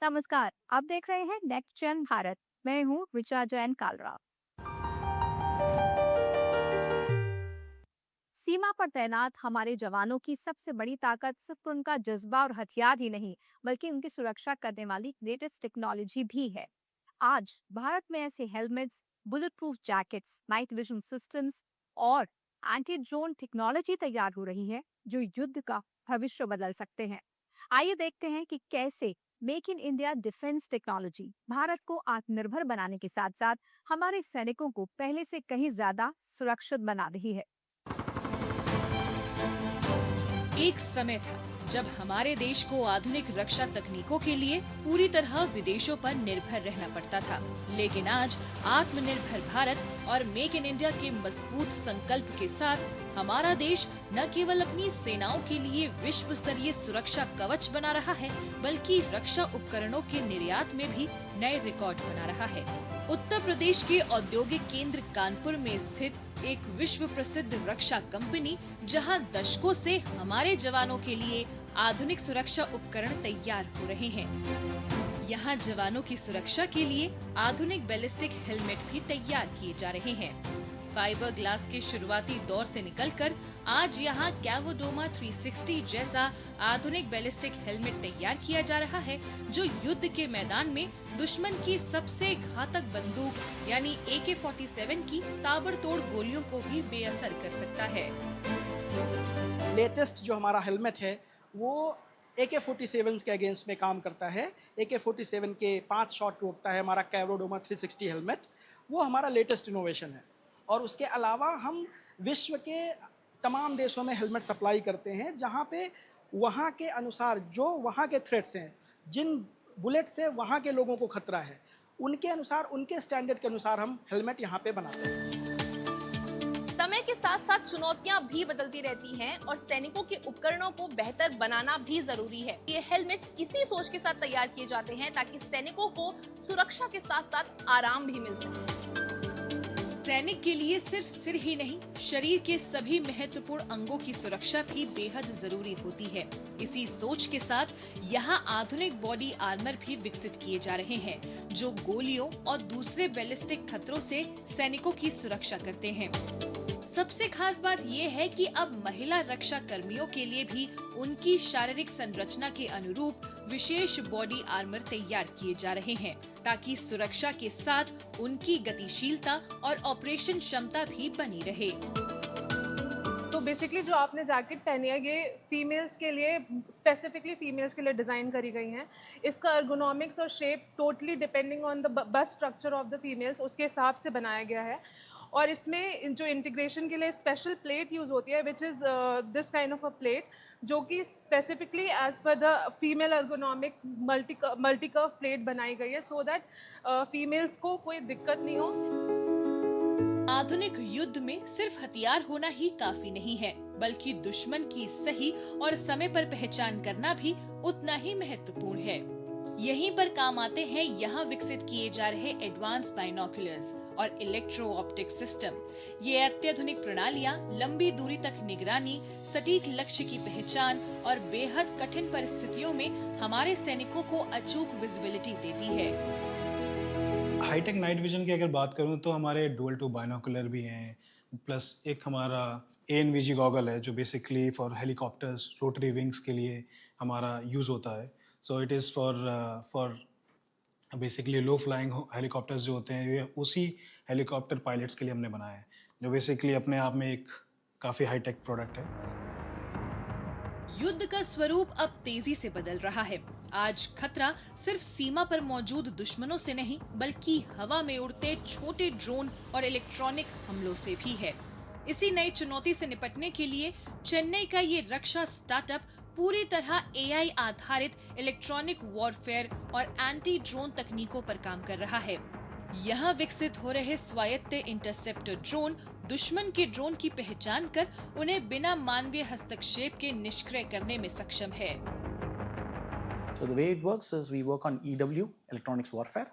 नमस्कार, आप देख रहे हैं नेक्स्ट जेन भारत। मैं हूँ ऋचा जैन कालरा। सीमा पर तैनात हमारे जवानों की सबसे बड़ी ताकत सिर्फ उनका जज्बा और हथियार ही नहीं, बल्कि उनकी सुरक्षा करने वाली लेटेस्ट टेक्नोलॉजी भी है। आज भारत में ऐसे helmets, bullet proof jackets, night vision systems और एंटी ड्रोन टेक्नोलॉजी तैयार हो रही है जो युद्ध का भविष्य बदल सकते हैं। आइए देखते हैं कि कैसे make in India defence technology Bharat को आत्मनिर्भर बनाने के साथ साथ हमारे सैनिकों को पहले से कहीं ज्यादा सुरक्षित बना रही है। एक समय था जब हमारे देश को आधुनिक रक्षा तकनीकों के लिए पूरी तरह विदेशों पर निर्भर रहना पड़ता था, लेकिन आज आत्मनिर्भर भारत और मेक इन इंडिया के मजबूत संकल्प के साथ हमारा देश न केवल अपनी सेनाओं के लिए विश्व स्तरीय सुरक्षा कवच बना रहा है, बल्कि रक्षा उपकरणों के निर्यात में भी नए रिकॉर्ड बना रहा है। उत्तर प्रदेश के औद्योगिक केंद्र कानपुर में स्थित एक विश्व प्रसिद्ध रक्षा कंपनी, जहां दशकों से हमारे जवानों के लिए आधुनिक सुरक्षा उपकरण तैयार हो रहे हैं। यहां जवानों की सुरक्षा के लिए आधुनिक बैलिस्टिक हेलमेट भी तैयार किए जा रहे हैं। फाइबर ग्लास के शुरुआती दौर से निकलकर आज यहां कैवोडोमा 360 जैसा आधुनिक बैलिस्टिक हेलमेट तैयार किया जा रहा है, जो युद्ध के मैदान में दुश्मन की सबसे घातक बंदूक यानी AK-47 की ताबड़तोड़ गोलियों को भी बेअसर कर सकता है। लेटेस्ट जो हमारा हेलमेट है वो AK-47 के अगेंस्ट में काम करता है। AK-47 के 5 शॉट रोकता है हमारा कैवोडोमा 360 हेलमेट। वो हमारा लेटेस्ट इनोवेशन है। और उसके अलावा हम विश्व के तमाम देशों में हेलमेट सप्लाई करते हैं, जहाँ पे वहाँ के अनुसार जो वहाँ के थ्रेट्स हैं, जिन बुलेट से वहाँ के लोगों को खतरा है, उनके अनुसार, उनके स्टैंडर्ड के अनुसार हम हेलमेट यहाँ पे बनाते हैं। समय के साथ साथ चुनौतियां भी बदलती रहती हैं और सैनिकों के उपकरणों को बेहतर बनाना भी जरूरी है। ये हेलमेट्स इसी सोच के साथ तैयार किए जाते हैं ताकि सैनिकों को सुरक्षा के साथ साथ आराम भी मिल सके। सैनिक के लिए सिर्फ सिर ही नहीं, शरीर के सभी महत्वपूर्ण अंगों की सुरक्षा भी बेहद जरूरी होती है। इसी सोच के साथ यहाँ आधुनिक बॉडी आर्मर भी विकसित किए जा रहे हैं, जो गोलियों और दूसरे बैलिस्टिक खतरों से सैनिकों की सुरक्षा करते हैं। सबसे खास बात ये है कि अब महिला रक्षा कर्मियों के लिए भी उनकी शारीरिक संरचना के अनुरूप विशेष बॉडी आर्मर तैयार किए जा रहे हैं, ताकि सुरक्षा के साथ उनकी गतिशीलता और ऑपरेशन क्षमता भी बनी रहे। तो बेसिकली जो आपने जैकेट पहनी है ये फीमेल्स के लिए, स्पेसिफिकली फीमेल्स के लिए डिज़ाइन करी गई हैं। इसका अर्गोनॉमिक्स और shape totally depending on the bust structure of the females, उसके हिसाब से बनाया गया है। और इसमें जो इंटीग्रेशन के लिए स्पेशल प्लेट यूज़ होती है, which is this kind of a plate, जो कि specifically as per the female ergonomic multi curve plate बनाई गई है, सो दैट फीमेल्स को कोई दिक्कत नहीं हो। आधुनिक युद्ध में सिर्फ हथियार होना ही काफी नहीं है, बल्कि दुश्मन की सही और समय पर पहचान करना भी उतना ही महत्वपूर्ण है। यहीं पर काम आते हैं यहाँ विकसित किए जा रहे एडवांस बाइनोकुलर्स और इलेक्ट्रो ऑप्टिक सिस्टम। ये अत्याधुनिक प्रणालियाँ लंबी दूरी तक निगरानी, सटीक लक्ष्य की पहचान और बेहद कठिन परिस्थितियों में हमारे सैनिकों को अचूक विजिबिलिटी देती है। हाईटेक नाइट विजन की अगर बात करूं तो हमारे डुअल टू बाइनोकुलर भी हैं, प्लस एक हमारा ANVG गॉगल है जो basically for helicopters rotary wings के लिए हमारा यूज़ होता है। So it is for basically low flying helicopters जो होते हैं, ये उसी हेलीकॉप्टर पायलट्स के लिए हमने बनाया है, जो बेसिकली अपने आप में एक काफ़ी हाईटेक प्रोडक्ट है। युद्ध का स्वरूप अब तेजी से बदल रहा है। आज खतरा सिर्फ सीमा पर मौजूद दुश्मनों से नहीं, बल्कि हवा में उड़ते छोटे ड्रोन और इलेक्ट्रॉनिक हमलों से भी है। इसी नई चुनौती से निपटने के लिए चेन्नई का ये रक्षा स्टार्टअप पूरी तरह AI आधारित इलेक्ट्रॉनिक वॉरफेयर और एंटी ड्रोन तकनीकों पर काम कर रहा है। यहाँ विकसित हो रहे स्वायत्त इंटरसेप्टर ड्रोन दुश्मन के ड्रोन की पहचान कर उन्हें बिना मानवीय हस्तक्षेप के निष्क्रिय करने में सक्षम है। So the way it works is we work on EW, electronics warfare,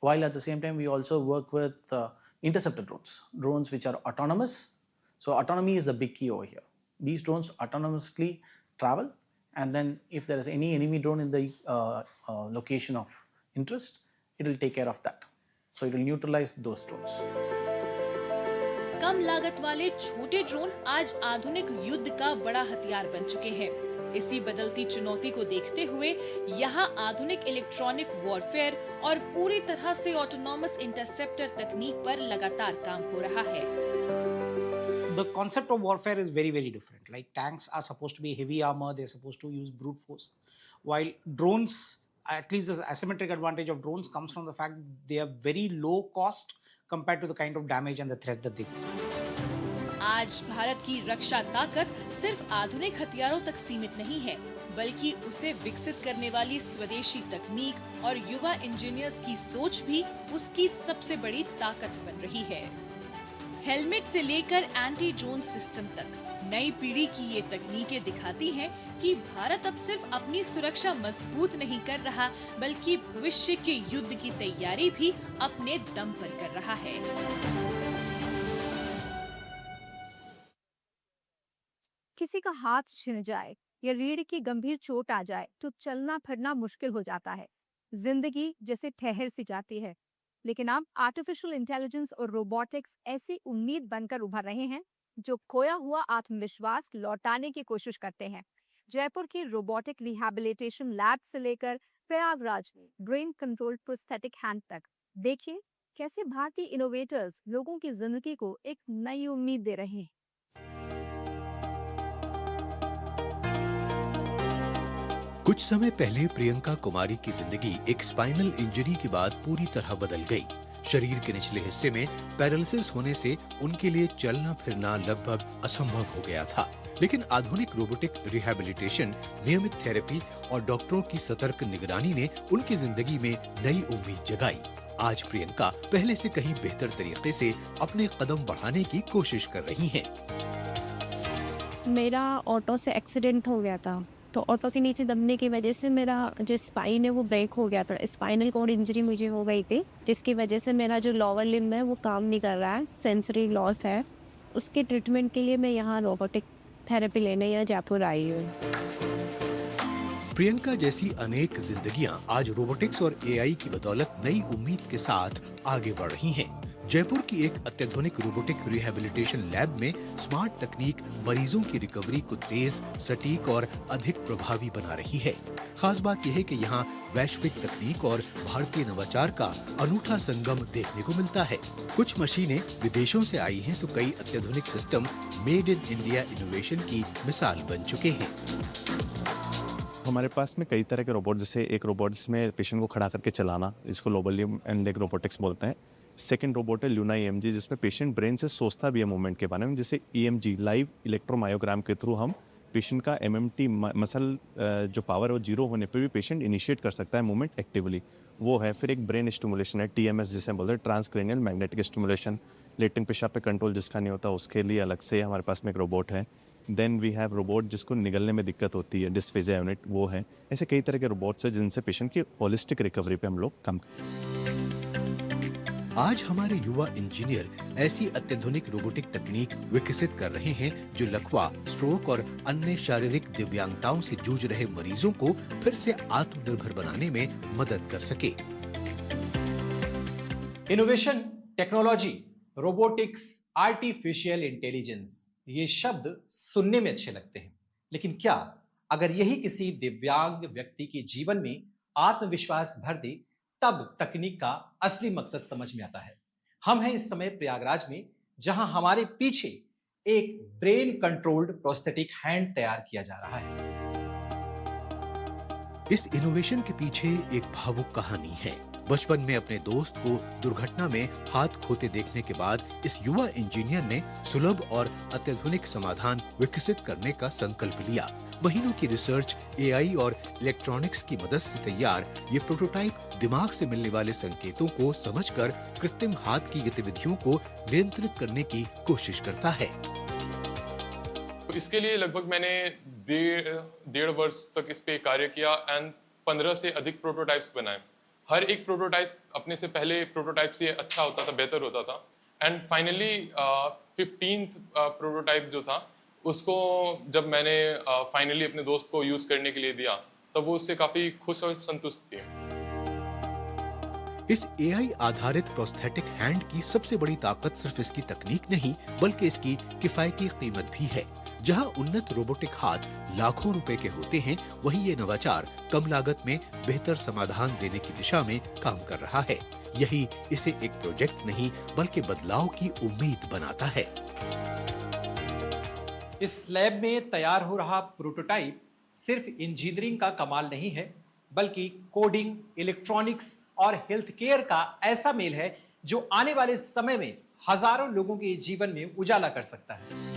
while at the same time we also work with interceptor drones which are autonomous. So autonomy is the big key over here. These drones autonomously travel and then if there is any enemy drone in the location of interest, it will take care of that. So it will neutralize those drones. कम लागत वाले छोटे drone आज आधुनिक युद्ध का बड़ा हथियार बन चुके हैं। इसी बदलती चुनौती को देखते हुए यहाँ आधुनिक इलेक्ट्रॉनिक वॉरफेयर और पूरी तरह से ऑटोनॉमस इंटरसेप्टर तकनीक पर लगातार काम हो रहा है। The concept of warfare is very, very different. Like tanks are supposed to be heavy armor, they're supposed to use brute force. While drones, at least the asymmetric advantage of drones comes from the fact they are very low cost compared to the kind of damage and the threat that they do. आज भारत की रक्षा ताकत सिर्फ आधुनिक हथियारों तक सीमित नहीं है, बल्कि उसे विकसित करने वाली स्वदेशी तकनीक और युवा इंजीनियर्स की सोच भी उसकी सबसे बड़ी ताकत बन रही है। हेलमेट से लेकर एंटी ड्रोन सिस्टम तक नई पीढ़ी की ये तकनीकें दिखाती हैं कि भारत अब सिर्फ अपनी सुरक्षा मजबूत नहीं कर रहा, बल्कि भविष्य के युद्ध की तैयारी भी अपने दम पर कर रहा है। किसी का हाथ छिन जाए या रीढ़ की गंभीर चोट आ जाए तो चलना फिरना मुश्किल हो जाता है, जिंदगी जैसे ठहर सी जाती है। लेकिन अब आर्टिफिशियल इंटेलिजेंस और रोबोटिक्स ऐसी उम्मीद बनकर उभर रहे हैं जो खोया हुआ आत्मविश्वास लौटाने की कोशिश करते हैं। जयपुर की रोबोटिक रिहैबिलिटेशन लैब से लेकर प्रयागराज में ब्रेन कंट्रोल प्रोस्थेटिक हैंड तक, देखिए कैसे भारतीय इनोवेटर्स लोगों की जिंदगी को एक नई उम्मीद दे रहे हैं। कुछ समय पहले प्रियंका कुमारी की जिंदगी एक स्पाइनल इंजरी के बाद पूरी तरह बदल गई। शरीर के निचले हिस्से में पैरालिसिस होने से उनके लिए चलना फिरना लगभग असंभव हो गया था। लेकिन आधुनिक रोबोटिक रिहैबिलिटेशन, नियमित थेरेपी और डॉक्टरों की सतर्क निगरानी ने उनकी जिंदगी में नई उम्मीद जगाई। आज प्रियंका पहले से कहीं बेहतर तरीके से अपने कदम बढ़ाने की कोशिश कर रही हैं। मेरा ऑटो से एक्सीडेंट हो गया था, तो ऑटो के नीचे दबने की वजह से मेरा जो स्पाइन है वो ब्रेक हो गया था। स्पाइनल कॉर्ड इंजरी मुझे हो गई थी, जिसकी वजह से मेरा जो लोअर लिम्ब है वो काम नहीं कर रहा है, सेंसरी लॉस है। उसके ट्रीटमेंट के लिए मैं यहाँ रोबोटिक थेरेपी लेने यहाँ जयपुर आई हूँ। प्रियंका जैसी अनेक जिंदगियां आज रोबोटिक्स और एआई की बदौलत नई उम्मीद के साथ आगे बढ़ रही हैं। जयपुर की एक अत्याधुनिक रोबोटिक रिहैबिलिटेशन लैब में स्मार्ट तकनीक मरीजों की रिकवरी को तेज, सटीक और अधिक प्रभावी बना रही है। खास बात यह है कि यहाँ वैश्विक तकनीक और भारतीय नवाचार का अनूठा संगम देखने को मिलता है। कुछ मशीनें विदेशों से आई हैं, तो कई अत्याधुनिक system made in India innovation की मिसाल बन चुके हैं। हमारे पास में कई तरह के रोबोट, जैसे एक रोबोट जिसमें पेशेंट को खड़ा करके चलाना, इसको लोबल एंड लेग रोबोटिक्स बोलते हैं। सेकंड रोबोट है ल्यूना ईएमजी, जिसमें पेशेंट ब्रेन से सोचता भी है मूवमेंट के बारे में, जिसे ईएमजी लाइव इलेक्ट्रोमायोग्राम के थ्रू हम पेशेंट का एमएमटी मसल जो पावर है वो जीरो होने पे भी पेशेंट इनिशिएट कर सकता है मूवमेंट एक्टिवली, वो है। फिर एक ब्रेन स्टिमुलेशन है, टीएमएस जिसे बोलते हैं, ट्रांसक्रेनियल मैग्नेटिक स्टिमुलेशन। लेटेंट पेशाब पे कंट्रोल जिसका नहीं होता उसके लिए अलग से हमारे पास में एक रोबोट है। देन वी हैव रोबोट जिसको निगलने में दिक्कत होती है, डिस्फेजिया यूनिट, वो है। ऐसे कई तरह के रोबोट्स हैं जिनसे पेशेंट की होलिस्टिक रिकवरी पे हम लोग काम करते हैं। आज हमारे युवा इंजीनियर ऐसी अत्याधुनिक रोबोटिक तकनीक विकसित कर रहे हैं जो लकवा, स्ट्रोक और अन्य शारीरिक दिव्यांगताओं से जूझ रहे मरीजों को फिर से आत्मनिर्भर बनाने में मदद कर सके। Innovation, technology, robotics, artificial intelligence, ये शब्द सुनने में अच्छे लगते हैं, लेकिन क्या अगर यही किसी दिव्यांग व्यक्ति के जीवन में आत्मविश्वास भर दे, तब तकनीक का असली मकसद समझ में आता है। हम हैं इस समय प्रयागराज में, जहां हमारे पीछे एक ब्रेन कंट्रोल्ड प्रोस्थेटिक हैंड तैयार किया जा रहा है। इस इनोवेशन के पीछे एक भावुक कहानी है। बचपन में अपने दोस्त को दुर्घटना में हाथ खोते देखने के बाद इस युवा इंजीनियर ने सुलभ और अत्याधुनिक समाधान विकसित करने का संकल्प लिया। महीनों की रिसर्च, एआई और इलेक्ट्रॉनिक्स की मदद से तैयार ये प्रोटोटाइप दिमाग से मिलने वाले संकेतों को समझकर कृत्रिम हाथ की गतिविधियों को नियंत्रित करने की कोशिश करता है। इसके लिए लगभग मैंने डेढ़ वर्ष तक इस पे कार्य किया एंड 15 से अधिक प्रोटोटाइप्स बनाए। हर एक प्रोटोटाइप अपने से पहले प्रोटोटाइप से अच्छा होता था, बेहतर होता था, एंड फाइनली 15th प्रोटोटाइप जो था उसको जब मैंने फाइनली अपने दोस्त को यूज़ करने के लिए दिया तब वो उससे काफ़ी खुश और संतुष्ट थी। इस AI आधारित प्रोस्थेटिक हैंड की सबसे बड़ी ताकत सिर्फ इसकी तकनीक नहीं बल्कि इसकी किफायती कीमत भी है। जहां उन्नत रोबोटिक हाथ लाखों रुपए के होते हैं, वहीं ये नवाचार कम लागत में बेहतर समाधान देने की दिशा में काम कर रहा है। यही इसे एक प्रोजेक्ट नहीं बल्कि बदलाव की उम्मीद बनाता है। इस लैब में तैयार हो रहा प्रोटोटाइप सिर्फ इंजीनियरिंग का कमाल नहीं है, बल्कि कोडिंग, इलेक्ट्रॉनिक्स और हेल्थ केयर का ऐसा मेल है जो आने वाले समय में हजारों लोगों के जीवन में उजाला कर सकता है।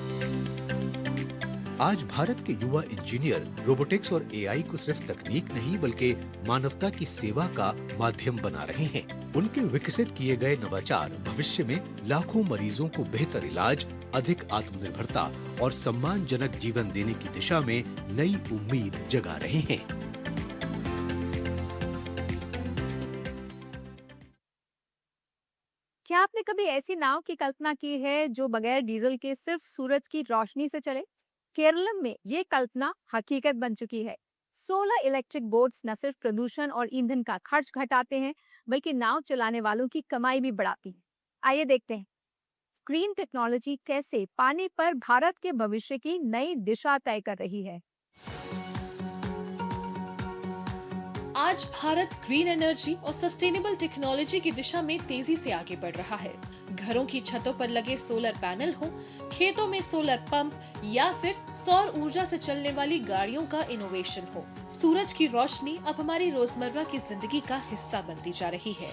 आज भारत के युवा इंजीनियर रोबोटिक्स और AI को सिर्फ तकनीक नहीं बल्कि मानवता की सेवा का माध्यम बना रहे हैं। उनके विकसित किए गए नवाचार भविष्य में लाखों मरीजों को बेहतर इलाज, अधिक आत्मनिर्भरता और सम्मानजनक जीवन देने की दिशा में नई उम्मीद जगा रहे हैं। क्या आपने कभी ऐसी नाव की कल्पना की है जो बगैर डीजल के सिर्फ सूरज की रोशनी से चले? केरलम में ये कल्पना हकीकत बन चुकी है। सोलर इलेक्ट्रिक बोट्स न सिर्फ प्रदूषण और ईंधन का खर्च घटाते हैं बल्कि नाव चलाने वालों की कमाई भी बढ़ाती है। आइए देखते हैं ग्रीन टेक्नोलॉजी कैसे पानी पर भारत के भविष्य की नई दिशा तय कर रही है। आज भारत ग्रीन एनर्जी और सस्टेनेबल टेक्नोलॉजी की दिशा में तेजी से आगे बढ़ रहा है। घरों की छतों पर लगे सोलर पैनल हो, खेतों में सोलर पंप या फिर सौर ऊर्जा से चलने वाली गाड़ियों का इनोवेशन हो, सूरज की रोशनी अब हमारी रोजमर्रा की जिंदगी का हिस्सा बनती जा रही है।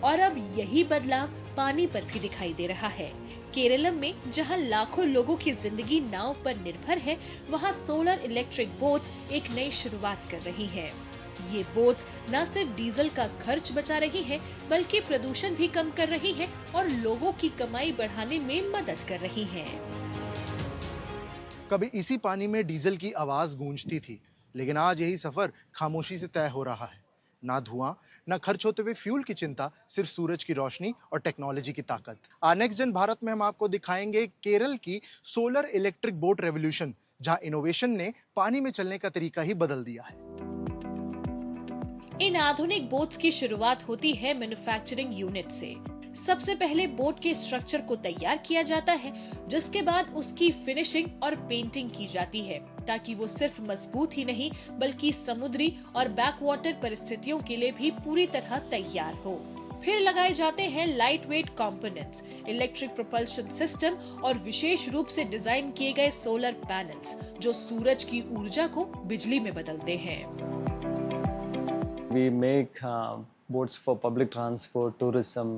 और अब यही बदलाव पानी पर भी दिखाई दे रहा है। केरलम में जहां लाखों लोगों की जिंदगी नाव पर निर्भर है, वहां सोलर इलेक्ट्रिक बोट्स एक नई शुरुआत कर रही हैं। ये बोट्स न सिर्फ डीजल का खर्च बचा रही हैं, बल्कि प्रदूषण भी कम कर रही हैं और लोगों की कमाई बढ़ाने में मदद कर रही हैं। कभी इसी पानी में डीजल की आवाज गूंजती थी, लेकिन आज यही सफर खामोशी से तय हो रहा है। ना धुआं, ना खर्च होते हुए फ्यूल की चिंता, सिर्फ सूरज की रोशनी और टेक्नोलॉजी की ताकत। नेक्स्ट जन भारत में हम आपको दिखाएंगे केरल की सोलर इलेक्ट्रिक बोट रेवोल्यूशन, जहां इनोवेशन ने पानी में चलने का तरीका ही बदल दिया है। इन आधुनिक बोट्स की शुरुआत होती है मैन्युफैक्चरिंग यूनिट से। सबसे पहले बोट के स्ट्रक्चर को तैयार किया जाता है, जिसके बाद उसकी फिनिशिंग और पेंटिंग की जाती है, ताकि वो सिर्फ मजबूत ही नहीं बल्कि समुद्री और बैकवाटर परिस्थितियों के लिए भी पूरी तरह तैयार हो। फिर लगाए जाते हैं light weight components, electric propulsion system और विशेष रूप से डिजाइन किए गए सोलर पैनल्स, जो सूरज की ऊर्जा को बिजली में बदलते हैं। We make boats for public transport, tourism,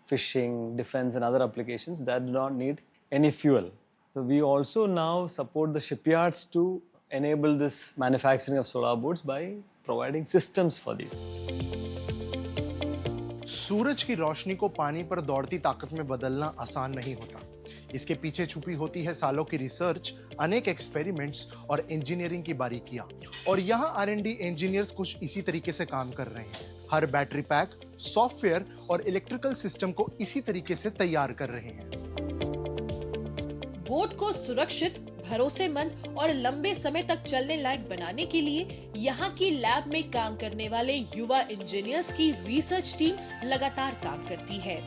fishing, defense and other applications that do not need any fuel. So we also now support the shipyards to enable this manufacturing of solar boats by providing systems for these. सूरज की रोशनी को पानी पर दौड़ती ताकत में बदलना आसान नहीं होता। इसके पीछे छुपी होती है सालों की रिसर्च, अनेक एक्सपेरिमेंट्स और इंजीनियरिंग की बारीकियां। और यहाँ R&D इंजीनियर्स कुछ इसी तरीके से काम कर रहे हैं। हर बैटरी पैक, सॉफ्टवेयर और इलेक्ट्रिकल सिस्टम को इसी तरीके से तैयार कर रहे हैं। बोट को सुरक्षित, भरोसेमंद और लंबे समय तक चलने लायक बनाने के लिए यहाँ की लैब में काम करने वाले युवा इंजीनियर्स की रिसर्च टीम लगातार काम करती है।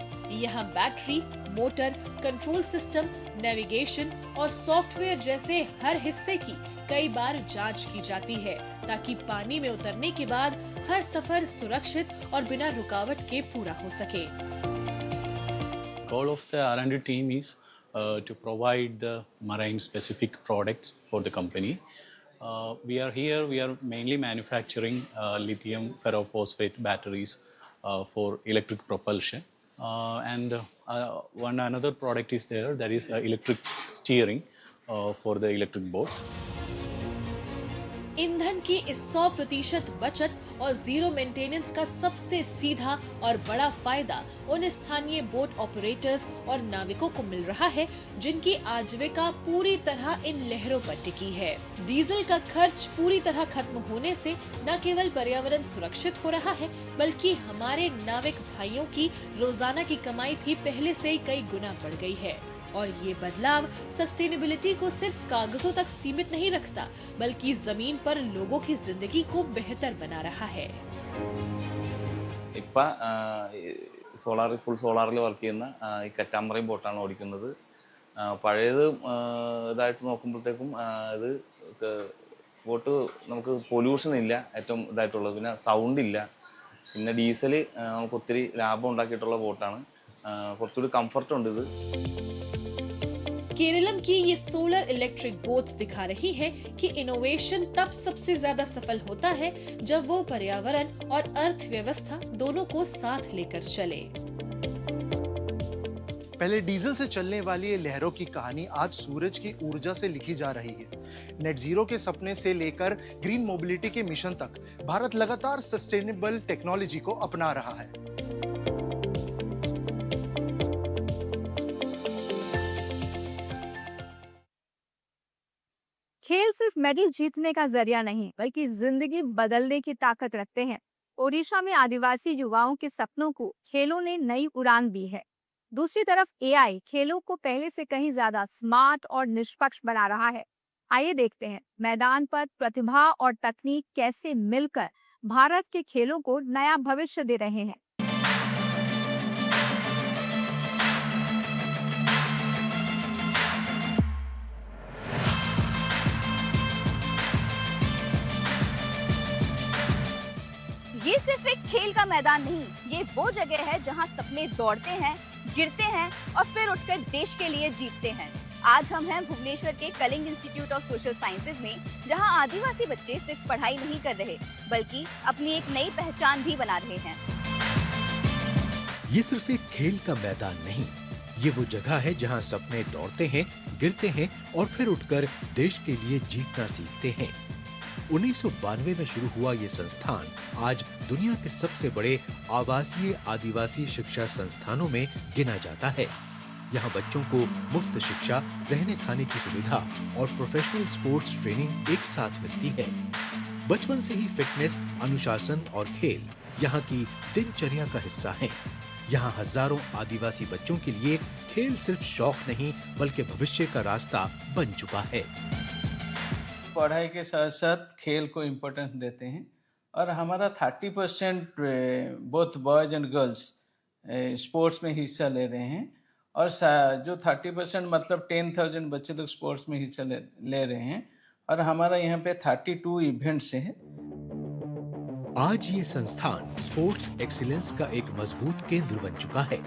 यहाँ battery, motor, control system, navigation और सॉफ्टवेयर जैसे हर हिस्से की कई बार जांच की जाती है, ताकि पानी में उतरने के बाद हर सफर सुरक्षित और बिना रुकावट के पूरा हो सके। Goal of the R&D team is to provide the marine specific products for the company. We are mainly manufacturing lithium ferrophosphate batteries for electric propulsion. Another product is there, that is electric steering for the electric boats. ईंधन की इस 100% बचत और zero maintenance का सबसे सीधा और बड़ा फायदा उन स्थानीय बोट ऑपरेटर्स और नाविकों को मिल रहा है जिनकी आजीविका पूरी तरह इन लहरों पर टिकी है। डीजल का खर्च पूरी तरह खत्म होने से न केवल पर्यावरण सुरक्षित हो रहा है, बल्कि हमारे नाविक भाइयों की रोजाना की कमाई भी पहले से ही कई गुना बढ़ गई है। और ये बदलाव सस्टेनेबिलिटी को सिर्फ कागजों तक सीमित नहीं रखता, बल्कि जमीन पर लोगों की जिंदगी को बेहतर बना रहा है। ഫുൾ സോളാറിൽ വർക്ക് ചെയ്യുന്ന ഈ കറ്റാമറൈൻ ബോട്ടാണ് ഓടിക്കുന്നത്. പഴയത് ഇതായിട്ട് നോക്കുമ്പോഴത്തേക്കും ഇത് ബോട്ട് നമുക്ക് പൊല്യൂഷൻ ഇല്ല, ഏറ്റവും ഇതായിട്ടുള്ളത്. പിന്നെ സൗണ്ട് ഇല്ല. പിന്നെ ഡീസൽ നമുക്ക് ഒത്തിരി ലാഭം ഉണ്ടാക്കിയിട്ടുള്ള ബോട്ടാണ്. കുറച്ചുകൂടി കംഫർട്ട് ഉണ്ട് ഇത്. केरलम की ये सोलर इलेक्ट्रिक बोट्स दिखा रही है कि इनोवेशन तब सबसे ज्यादा सफल होता है जब वो पर्यावरण और अर्थव्यवस्था दोनों को साथ लेकर चले। पहले डीजल से चलने वाली ये लहरों की कहानी आज सूरज की ऊर्जा से लिखी जा रही है। नेट जीरो के सपने से लेकर ग्रीन मोबिलिटी के मिशन तक भारत लगातार सस्टेनेबल टेक्नोलॉजी को अपना रहा है। खेल सिर्फ मेडल जीतने का जरिया नहीं, बल्कि जिंदगी बदलने की ताकत रखते हैं। ओडिशा में आदिवासी युवाओं के सपनों को खेलों ने नई उड़ान दी है। दूसरी तरफ एआई खेलों को पहले से कहीं ज्यादा स्मार्ट और निष्पक्ष बना रहा है। आइए देखते हैं मैदान पर प्रतिभा और तकनीक कैसे मिलकर भारत के खेलों को नया भविष्य दे रहे हैं। ये सिर्फ एक खेल का मैदान नहीं, ये वो जगह है जहां सपने दौड़ते हैं, गिरते हैं और फिर उठकर देश के लिए जीतते हैं। आज हम हैं भुवनेश्वर के Kalinga Institute of Social Sciences में, जहां आदिवासी बच्चे सिर्फ पढ़ाई नहीं कर रहे, बल्कि अपनी एक नई पहचान भी बना रहे हैं। ये सिर्फ एक खेल का मैदान नहीं, ये वो जगह है जहां सपने दौड़ते हैं, गिरते हैं और फिर उठकर देश के लिए जीतना सीखते हैं। 1992 में शुरू हुआ ये संस्थान आज दुनिया के सबसे बड़े आवासीय आदिवासी शिक्षा संस्थानों में गिना जाता है। यहाँ बच्चों को मुफ्त शिक्षा, रहने खाने की सुविधा और प्रोफेशनल स्पोर्ट्स ट्रेनिंग एक साथ मिलती है। बचपन से ही फिटनेस, अनुशासन और खेल यहाँ की दिनचर्या का हिस्सा हैं। यहाँ हजारों आदिवासी बच्चों के लिए खेल सिर्फ शौक नहीं, बल्कि भविष्य का रास्ता बन चुका है। पढ़ाई के साथ साथ खेल को इम्पोर्टेंस देते हैं और हमारा 30% both boys and girls sports में हिस्सा ले रहे हैं और जो 30% मतलब 10,000 बच्चे लोग स्पोर्ट्स में हिस्सा ले रहे हैं और हमारा यहाँ पे 32 इवेंट्स हैं। आज ये संस्थान स्पोर्ट्स एक्सीलेंस का एक मजबूत केंद्र बन चुका है।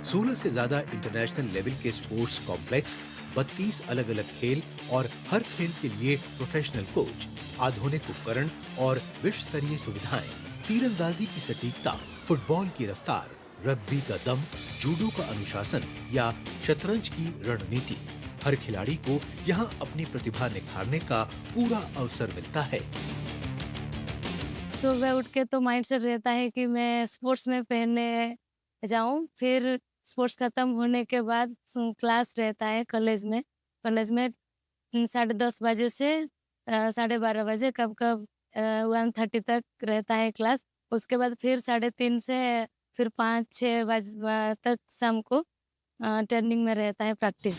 16 से ज्यादा इंटरनेशनल लेवल के स्पोर्ट्स कॉम्प्लेक्स, 32 अलग अलग खेल और हर खेल के लिए प्रोफेशनल कोच, आधुनिक उपकरण और विश्व स्तरीय सुविधाएं, तीरंदाजी की सटीकता, फुटबॉल की रफ्तार, रग्बी का दम, जूडो का अनुशासन या शतरंज की रणनीति। हर खिलाड़ी को यहाँ अपनी प्रतिभा निखारने का पूरा अवसर मिलता है। सुबह उठ के तो माइंडसेट रहता है कि मैं स्पोर्ट्स में पहनने जाऊं, फिर स्पोर्ट्स खत्म होने के बाद क्लास रहता है कॉलेज में 10:30 बजे से 12:30 बजे, कब 1:30 तक रहता है क्लास। उसके बाद फिर 3:30 से फिर 5-6 बजे तक शाम को ट्रेनिंग में रहता है प्रैक्टिस।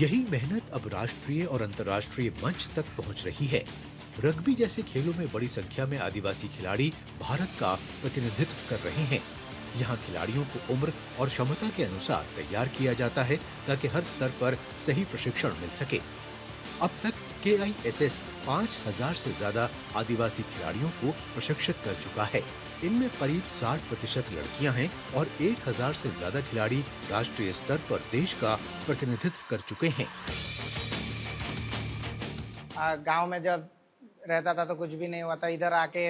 यही मेहनत अब राष्ट्रीय और अंतर्राष्ट्रीय मंच तक पहुंच रही है। रग्बी जैसे खेलों में बड़ी संख्या में आदिवासी खिलाड़ी भारत का प्रतिनिधित्व कर रहे हैं। यहाँ खिलाड़ियों को उम्र और क्षमता के अनुसार तैयार किया जाता है ताकि हर स्तर पर सही प्रशिक्षण मिल सके। अब तक KISS 5,000 से ज्यादा आदिवासी खिलाड़ियों को प्रशिक्षित कर चुका है। इनमें करीब 60% लड़कियां हैं और 1,000 से ज्यादा खिलाड़ी राष्ट्रीय स्तर पर देश का प्रतिनिधित्व कर चुके हैं। गांव में जब रहता था तो कुछ भी नहीं हुआ था, इधर आके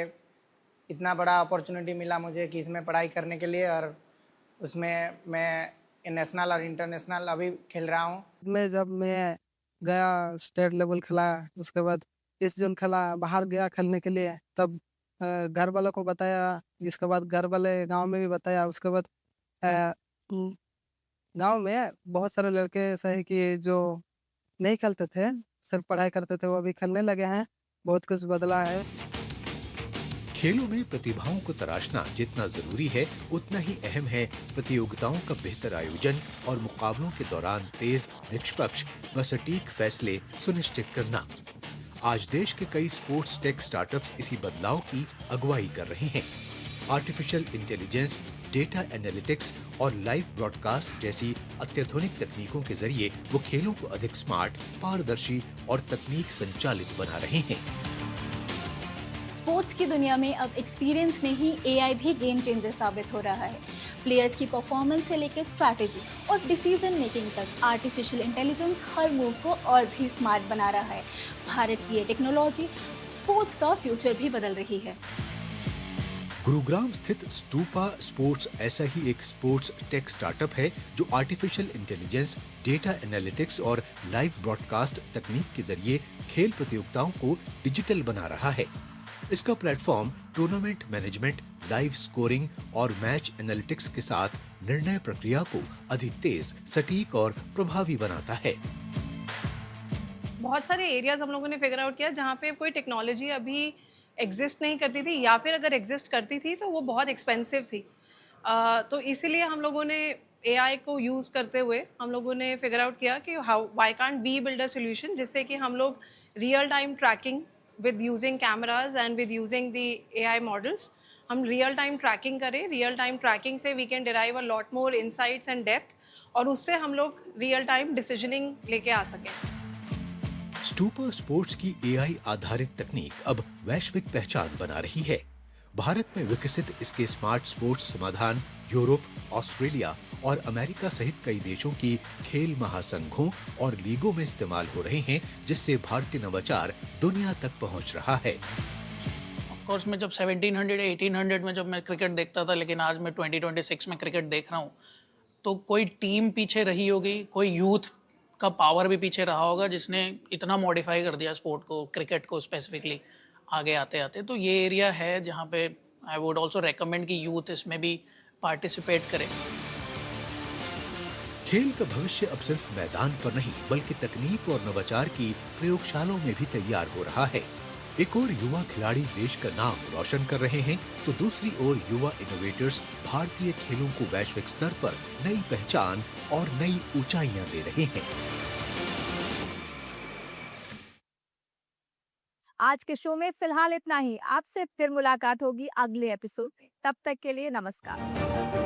इतना बड़ा अपॉर्चुनिटी मिला मुझे कि इसमें पढ़ाई करने के लिए, और उसमें मैं नेशनल और इंटरनेशनल अभी खेल रहा हूँ। जब मैं गया स्टेट लेवल खेला, उसके बाद इस जोन खेला, बाहर गया खेलने के लिए, तब घर वालों को बताया, जिसके बाद घर वाले गांव में भी बताया। उसके बाद गांव में बहुत सारे लड़के ऐसे हैं कि जो नहीं खेलते थे, सिर्फ पढ़ाई करते थे, वो अभी खेलने लगे हैं। बहुत कुछ बदला है। खेलों में प्रतिभाओं को तराशना जितना जरूरी है, उतना ही अहम है प्रतियोगिताओं का बेहतर आयोजन और मुकाबलों के दौरान तेज, निष्पक्ष व सटीक फैसले सुनिश्चित करना। आज देश के कई स्पोर्ट्स टेक स्टार्टअप्स इसी बदलाव की अगुवाई कर रहे हैं। आर्टिफिशियल इंटेलिजेंस, डेटा एनालिटिक्स और लाइव ब्रॉडकास्ट जैसी अत्याधुनिक तकनीकों के जरिए वो खेलों को अधिक स्मार्ट, पारदर्शी और तकनीक संचालित बना रहे हैं। स्पोर्ट्स की दुनिया में अब एक्सपीरियंस में ही एआई भी गेम चेंजर साबित हो रहा है। प्लेयर्स की परफॉर्मेंस से लेकर स्ट्रैटेजी और डिसीजन मेकिंग तक आर्टिफिशियल इंटेलिजेंस हर मूव को और भी स्मार्ट बना रहा है। भारत की ये टेक्नोलॉजी स्पोर्ट्स का फ्यूचर भी बदल रही है। गुरुग्राम स्थित स्टूपा स्पोर्ट्स ऐसा ही एक स्पोर्ट्स टेक स्टार्टअप है जो आर्टिफिशियल इंटेलिजेंस, डेटा एनालिटिक्स और लाइव ब्रॉडकास्ट तकनीक के जरिए खेल प्रतियोगिताओं को डिजिटल बना रहा है। इसका platform tournament management, live scoring और मैच एनालिटिक्स के साथ निर्णय प्रक्रिया को अधिक तेज, सटीक और प्रभावी बनाता है। बहुत सारे एरियाज हम लोगों ने फिगर आउट किया जहाँ पे कोई टेक्नोलॉजी अभी एग्जिस्ट नहीं करती थी, या फिर अगर एग्जिस्ट करती थी तो वो बहुत एक्सपेंसिव थी। तो इसीलिए हम लोगों ने एआई को यूज़ करते हुए हम लोगों ने फिगर आउट किया कि why can't we build a solution जिससे कि हम लोग real time tracking with using cameras and with using the AI models, हम real time tracking करें। real time tracking से we can derive a lot more insights and depth, और उससे हम लोग real time decisioning लेके आ सकें। स्टूपा स्पोर्ट्स की एआई आधारित तकनीक अब वैश्विक पहचान बना रही है। भारत में विकसित इसके स्मार्ट स्पोर्ट्स समाधान यूरोप, ऑस्ट्रेलिया और अमेरिका सहित कई देशों की खेल महासंघों और लीगों में इस्तेमाल हो रहे हैं, जिससे भारतीय नवाचार दुनिया तक पहुंच रहा है। ऑफ कोर्स मैं जब 1700 1800 में जब मैं क्रिकेट देखता था, लेकिन आज मैं 2026 में क्रिकेट देख रहा हूँ, तो कोई टीम पीछे रही होगी, कोई यूथ का पावर भी पीछे रहा होगा जिसने इतना मॉडिफाई कर दिया स्पोर्ट को, क्रिकेट को स्पेसिफिकली आगे आते आते। तो ये एरिया है जहाँ पे आई वुड ऑल्सो रेकमेंड कि यूथ इसमें भी पार्टिसिपेट करें। खेल का भविष्य अब सिर्फ मैदान पर नहीं, बल्कि तकनीक और नवाचार की प्रयोगशालाओं में भी तैयार हो रहा है। एक और युवा खिलाड़ी देश का नाम रोशन कर रहे हैं, तो दूसरी ओर युवा इनोवेटर्स भारतीय खेलों को वैश्विक स्तर पर नई पहचान और नई ऊंचाइयां दे रहे हैं। आज के शो में फिलहाल इतना ही। आपसे फिर मुलाकात होगी अगले एपिसोड में। तब तक के लिए नमस्कार।